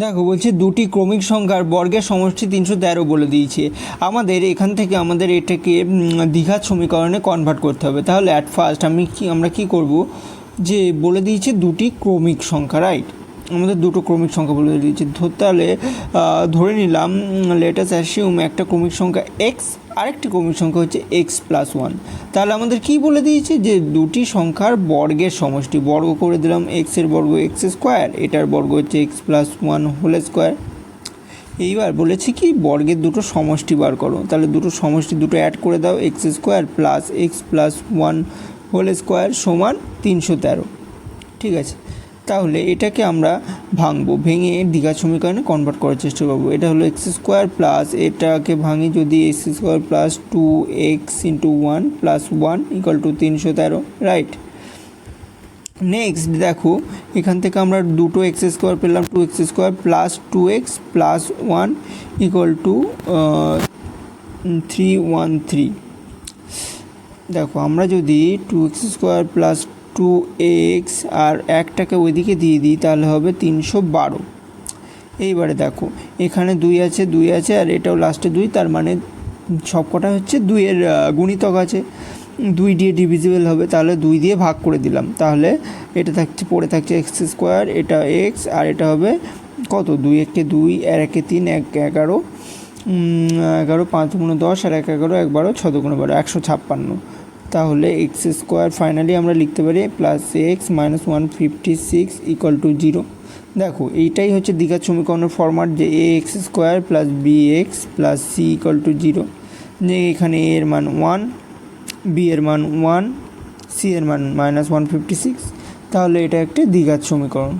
দেখো বলছে দুটি ক্রমিক সংখ্যার বর্গের সমষ্টি 313 বলে দিয়েছে। আমাদের এখান থেকে আমাদের এটাকে দ্বিঘাত সমীকরণে কনভার্ট করতে হবে। তাহলে অ্যাট ফার্স্ট আমরা কি করব, যে বলে দিয়েছে দুটি ক্রমিক সংখ্যা, রাইট? আমাদের দুটো ক্রমিক সংখ্যা বলে দিয়েছে। তাহলে ধরে নিলাম, লেট আস অ্যাসিউম একটা ক্রমিক সংখ্যা এক্স, আরেকটি ক্রমিক সংখ্যা হচ্ছে এক্স প্লাস ওয়ান। তাহলে আমাদের কি বলে দিয়েছে, যে দুটি সংখ্যার বর্গের সমষ্টি, বর্গ করে দিলাম, এক্সের বর্গ এক্স স্কোয়ার, এটার বর্গ হচ্ছে x plus one whole square. এইবার বলেছি কি বর্গের দুটো সমষ্টি বার করো। তাহলে দুটো সমষ্টি দুটো অ্যাড করে দাও, x square plus x plus one whole square সমান 313। ঠিক আছে, তাহলে এটাকে আমরা ভাঙবো, ভেঙে দ্বিঘাত সমীকরণে কনভার্ট করার চেষ্টা করবো। এটা হলো এক্স স্কোয়ার প্লাস, এটাকে ভাঙি যদি, x square plus 2x into 1 plus 1 equal to 313, right? Next দেখো, এখান থেকে আমরা দুটো এক্স স্কোয়ার পেলাম, 2x square plus 2x plus 1 equal to 313। দেখো আমরা যদি 2x স্কোয়ার প্লাস 2x আর একটাকে ওইদিকে দিয়ে দিই তাহলে হবে 312। এইবারে দেখো এখানে 2 আছে আর এটাও লাস্টে 2, তার মানে সবকটা হচ্ছে 2-এর গুণিতক আছে, 2 দিয়ে ডিভিজিবল হবে, তাহলে 2 দিয়ে ভাগ করে দিলাম। তাহলে এটা থাকছে, পড়ে থাকছে এক্স স্কোয়ার, এটা এক্স, আর এটা হবে কত, 2 একে 2 আর একে 3, 1 11, 11 5 গুণে 10 আর 1 11, 1 12, 6 গুণে 12, 156। তাহলে এক্স স্কোয়ার ফাইনালি আমরা লিখতে পারি plus x minus 156 equal to 0। দেখো এইটাই হচ্ছে দ্বিঘাত সমীকরণের ফরম্যাট, যে a x square plus b x plus c equal to 0। যে এখানে এ এর মান 1, বি এর মান 1, সি এর মান -156। তাহলে এটা একটি দ্বিঘাত সমীকরণ।